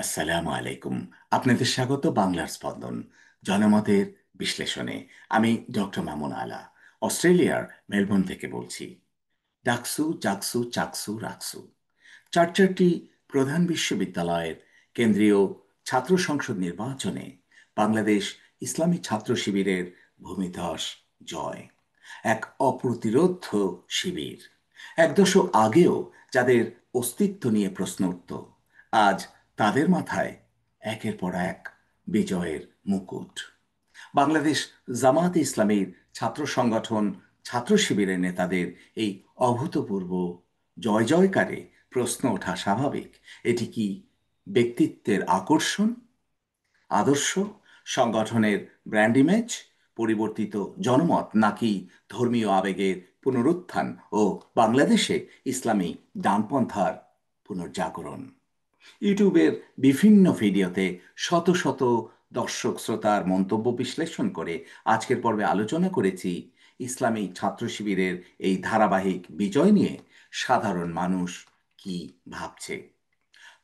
আসসালামু আলাইকুম। আপনাদের স্বাগত বাংলার স্পন্দন জনমতের বিশ্লেষণে। আমি ডক্টর মামুন আলা, অস্ট্রেলিয়ার মেলবোর্ন থেকে বলছি। ডাকসু জাকসু চাকসু রাকসু, চার চারটি প্রধান বিশ্ববিদ্যালয়ের কেন্দ্রীয় ছাত্র সংসদ নির্বাচনে বাংলাদেশ ইসলামী ছাত্র শিবিরের ভূমিধস জয়। এক অপ্রতিরোধ্য শিবির। এক দশক আগেও যাদের অস্তিত্ব নিয়ে প্রশ্ন উঠত, আজ তাদের মাথায় একের পর এক বিজয়ের মুকুট। বাংলাদেশ জামায়াতে ইসলামীর ছাত্র সংগঠন ছাত্র শিবিরের নেতাদের এই অভূতপূর্ব জয় জয়কারে প্রশ্ন ওঠা স্বাভাবিক। এটি কি ব্যক্তিত্বের আকর্ষণ, আদর্শ, সংগঠনের ব্র্যান্ড ইমেজ, পরিবর্তিত জনমত, নাকি ধর্মীয় আবেগের পুনরুত্থান ও বাংলাদেশে ইসলামী ডানপন্থার পুনর্জাগরণ? ইউটিউবের বিভিন্ন ভিডিওতে শত শত দর্শক শ্রোতার মন্তব্য বিশ্লেষণ করে আজকের পর্বে আলোচনা করেছি ইসলামী ছাত্র শিবিরের এই ধারাবাহিক বিজয় নিয়ে সাধারণ মানুষ কি ভাবছে।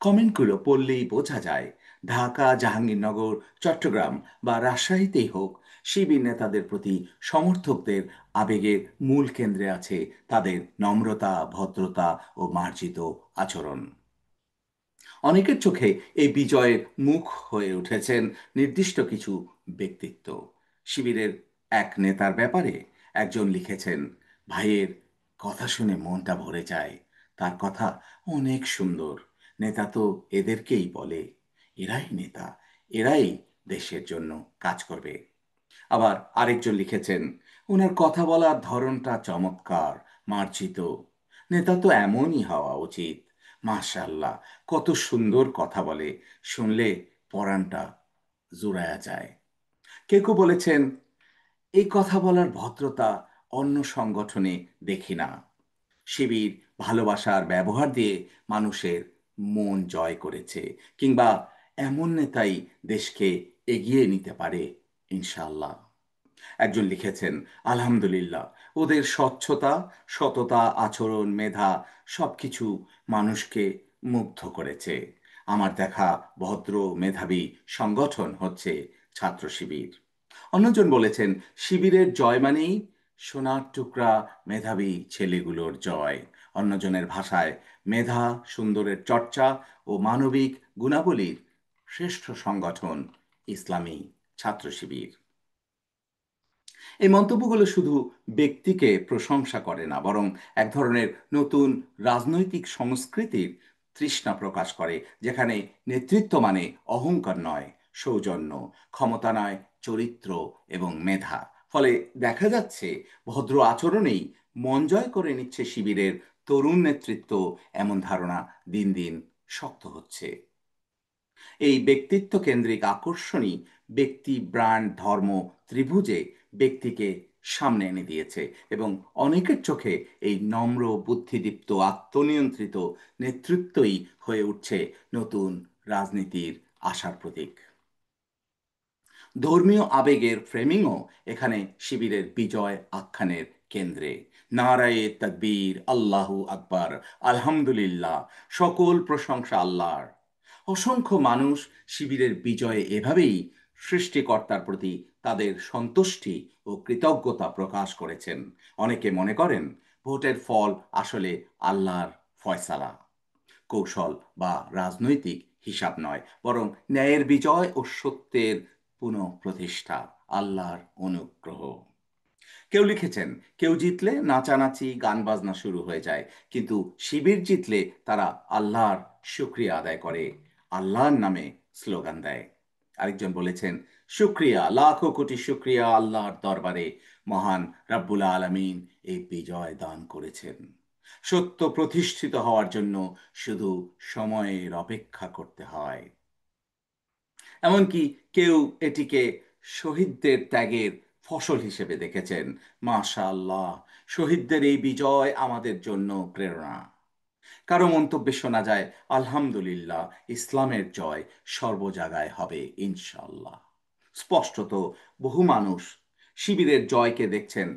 কমেন্টগুলো পড়লেই বোঝা যায়, ঢাকা, জাহাঙ্গীরনগর, চট্টগ্রাম বা রাজশাহীতেই হোক, শিবির নেতাদের প্রতি সমর্থকদের আবেগের মূল কেন্দ্রে আছে তাদের নম্রতা, ভদ্রতা ও মার্জিত আচরণ। অনেকের চোখে এই বিজয়ের মুখ হয়ে উঠেছেন নির্দিষ্ট কিছু ব্যক্তিত্ব। শিবিরের এক নেতার ব্যাপারে একজন লিখেছেন, ভাইয়ের কথা শুনে মনটা ভরে যায়। তার কথা অনেক সুন্দর। নেতা তো এদেরকেই বলে, এরাই নেতা, এরাই দেশের জন্য কাজ করবে। আবার আরেকজন লিখেছেন, ওনার কথা বলার ধরনটা চমৎকার, মার্জিত। নেতা তো এমনই হওয়া উচিত। মাশাআল্লাহ, কত সুন্দর কথা বলে, শুনলে পরাণটা জুড়ায়া যায়। কেউ কেউ বলেছেন, এই কথা বলার ভদ্রতা অন্য সংগঠনে দেখি না। শিবির ভালোবাসার ব্যবহার দিয়ে মানুষের মন জয় করেছে, কিংবা এমন নেতাই দেশকে এগিয়ে নিতে পারে ইনশাআল্লাহ। একজন লিখেছেন, আলহামদুলিল্লাহ, ওদের স্বচ্ছতা, সততা, আচরণ, মেধা সবকিছু মানুষকে মুগ্ধ করেছে। আমার দেখা ভদ্র মেধাবী সংগঠন হচ্ছে ছাত্র শিবির। অন্যজন বলেছেন, শিবিরের জয় মানেই সোনার টুকরা মেধাবী ছেলেগুলোর জয়। অন্যজনের ভাষায়, মেধা, সুন্দরের চর্চা ও মানবিক গুণাবলীর শ্রেষ্ঠ সংগঠন ইসলামী ছাত্র শিবির। এই মন্তব্যগুলো শুধু ব্যক্তিকে প্রশংসা করে না, বরং এক ধরনের নতুন রাজনৈতিক সংস্কৃতির তৃষ্ণা প্রকাশ করে, যেখানে নেতৃত্ব মানে অহংকার নয়, সৌজন্য, ক্ষমতা নয়, চরিত্র এবং মেধা। ফলে দেখা যাচ্ছে, ভদ্র আচরণেই মন জয় করে নিচ্ছে শিবিরের তরুণ নেতৃত্ব, এমন ধারণা দিন দিন শক্ত হচ্ছে। এই ব্যক্তিত্ব কেন্দ্রিক আকর্ষণই ব্যক্তি, ব্র্যান্ড, ধর্ম ত্রিভুজে ব্যক্তিকে সামনে এনে দিয়েছে, এবং অনেকের চোখে এই নম্র, বুদ্ধিদীপ্ত, আত্মনিয়ন্ত্রিত নেতৃত্বই হয়ে উঠছে নতুন রাজনীতির আশার প্রতীক। ধর্মীয় আবেগের ফ্রেমিংও এখানে শিবিরের বিজয় আখ্যানের কেন্দ্রে। নারায়ে তাকবীর, আল্লাহু আকবার, আলহামদুলিল্লাহ, সকল প্রশংসা আল্লাহর। অসংখ্য মানুষ শিবিরের বিজয়ে এভাবেই সৃষ্টিকর্তার প্রতি তাদের সন্তুষ্টি ও কৃতজ্ঞতা প্রকাশ করেছেন। অনেকে মনে করেন, ভোটের ফল আসলে আল্লাহর ফয়সালা, কৌশল বা রাজনৈতিক হিসাব নয়, বরং ন্যায়ের বিজয় ও সত্যের পুনঃপ্রতিষ্ঠা, আল্লাহর অনুগ্রহ। কেউ লিখেছেন, কেউ জিতলে নাচানাচি, গান বাজনা শুরু হয়ে যায়, কিন্তু শিবির জিতলে তারা আল্লাহর শুক্রিয়া আদায় করে, আল্লাহর নামে স্লোগান দেয়। আরেকজন বলেছেন, শুক্রিয়া, লাখো কোটি শুক্রিয়া আল্লাহর দরবারে, মহান রাব্বুল আলামিন এই বিজয় দান করেছেন। সত্য প্রতিষ্ঠিত হওয়ার জন্য শুধু সময়ের অপেক্ষা করতে হয়। এমনকি কেউ এটিকে শহীদদের ত্যাগের ফসল হিসেবে দেখেছেন। মাশাআল্লাহ, শহীদদের এই বিজয় আমাদের জন্য প্রেরণা। কারো মন্তব্যে শোনা যায়, আলহামদুলিল্লাহ, ইসলামের জয় সর্ব জায়গায় হবে ইনশাআল্লাহ। স্পষ্টত বহু মানুষ শিবিরের জয়কে দেখছেন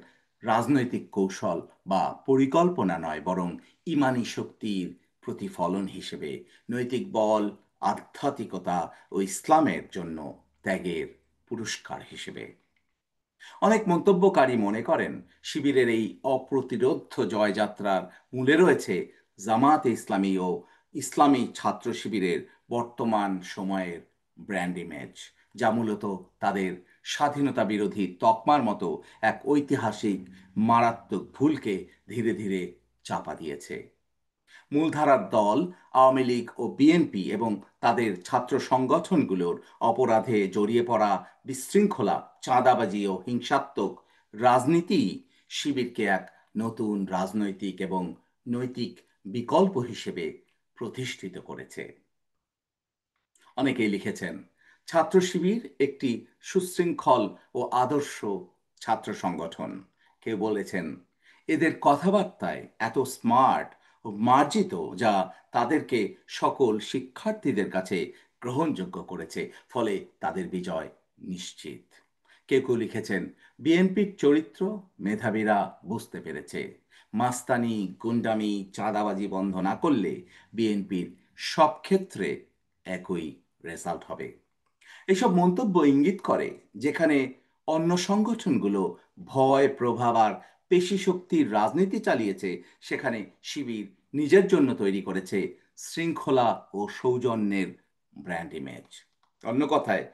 রাজনৈতিক কৌশল বা পরিকল্পনা নয়, বরং ইমানি শক্তির প্রতিফলন হিসেবে। নৈতিক বল, আধ্যাত্মিকতা ও ইসলামের জন্য ত্যাগের পুরস্কার হিসেবে। অনেক মন্তব্যকারী মনে করেন শিবিরের এই অপ্রতিরোধ্য জয়যাত্রার মূলে রয়েছে জামায়াতে ইসলামী ও ইসলামী ছাত্র শিবিরের বর্তমান সময়ের ব্র্যান্ড ইমেজ, যা মূলত তাদের স্বাধীনতা বিরোধী তকমার মতো এক ঐতিহাসিক মারাত্মক ভুলকে ধীরে ধীরে চাপা দিয়েছে। মূলধারার দল আওয়ামী লীগ ও বিএনপি এবং তাদের ছাত্র সংগঠনগুলোর অপরাধে জড়িয়ে পড়া বিশৃঙ্খলা, চাঁদাবাজি ও হিংসাত্মক রাজনীতি শিবিরকে এক নতুন রাজনৈতিক এবং নৈতিক বিকল্প হিসেবে প্রতিষ্ঠিত করেছে। অনেকেই লিখেছেন ছাত্র শিবির একটি সুশৃঙ্খল ও আদর্শ ছাত্র সংগঠন। কেউ বলেছেন এদের কথাবার্তায় এত স্মার্ট ও মার্জিত যা তাদেরকে সকল শিক্ষার্থীদের কাছে গ্রহণযোগ্য করেছে, ফলে তাদের বিজয় নিশ্চিত। কেউ কেউ লিখেছেন বিএনপির চরিত্র মেধাবীরা বুঝতে পেরেছে, মাস্তানি, গুন্ডামি, চাঁদাবাজি বন্ধ না করলে বিএনপির সব ক্ষেত্রে একই রেজাল্ট হবে। এসব মন্তব্য ইঙ্গিত করে যেখানে অন্য সংগঠনগুলো ভয়, প্রভাব আর পেশি শক্তির রাজনীতি চালিয়েছে, সেখানে শিবির নিজের জন্য তৈরি করেছে শৃঙ্খলা ও সৌজন্যের ব্র্যান্ড ইমেজ। অন্য কথায়,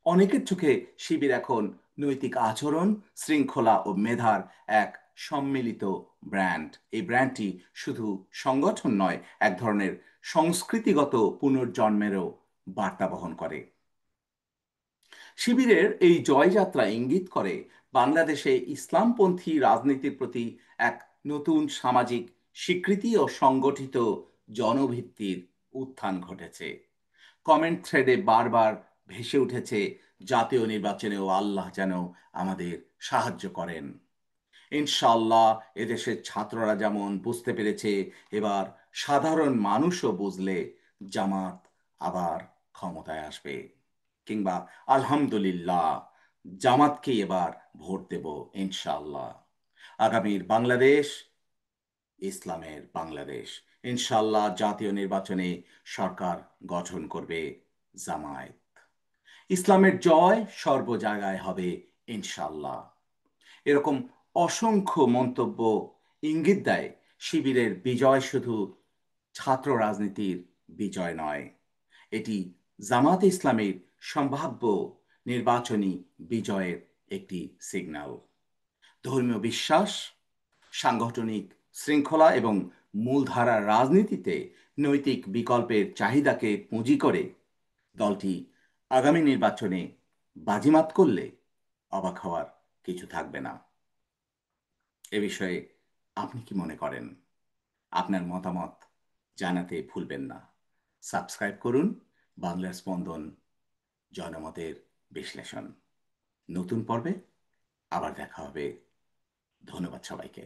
অনেকের চোখে শিবির এখন নৈতিক আচরণ, শৃঙ্খলা ও মেধার এক সম্মিলিত ব্র্যান্ড। এই ব্র্যান্ডটি শুধু সংগঠন নয়, এক ধরনের সংস্কৃতিগত পুনর্জন্মেরও বার্তা বহন করে। শিবিরের এই জয়যাত্রা ইঙ্গিত করে বাংলাদেশে ইসলামপন্থী রাজনীতির প্রতি এক নতুন সামাজিক স্বীকৃতি ও সংগঠিত জনভিত্তির উত্থান ঘটেছে। কমেন্ট থ্রেডে বারবার ভেসে উঠেছে জাতীয় নির্বাচনেও আল্লাহ যেন আমাদের সাহায্য করেন। ইনশাল্লাহ এদেশের ছাত্ররা যেমন বুঝতে পেরেছে, এবার সাধারণ মানুষও বুঝলে জামাত আবার ক্ষমতায় আসবে। কিংবা আলহামদুলিল্লাহ, জামাতকে এবার ভোট দেব ইনশাল্লাহ। আগামীর বাংলাদেশ ইসলামের বাংলাদেশ। ইনশাল্লাহ জাতীয় নির্বাচনে সরকার গঠন করবে জামায়াত। ইসলামের জয় সর্ব জায়গায় হবে ইনশাল্লাহ। এরকম অসংখ্য মন্তব্য ইঙ্গিত দেয় শিবিরের বিজয় শুধু ছাত্র রাজনীতির বিজয় নয়, এটি জামাত ইসলামের সম্ভাব্য নির্বাচনী বিজয়ের একটি সিগন্যাল। ধর্মীয় বিশ্বাস, সাংগঠনিক শৃঙ্খলা এবং মূলধারার রাজনীতিতে নৈতিক বিকল্পের চাহিদাকে পুঁজি করে দলটি আগামী নির্বাচনে বাজিমাত করলে অবাক হওয়ার কিছু থাকবে না। এ বিষয়ে আপনি কি মনে করেন? আপনার মতামত জানাতে ভুলবেন না। সাবস্ক্রাইব করুন বাংলার স্পন্দন জনমতের বিশ্লেষণ। নতুন পর্বে আবার দেখা হবে। ধন্যবাদ সবাইকে।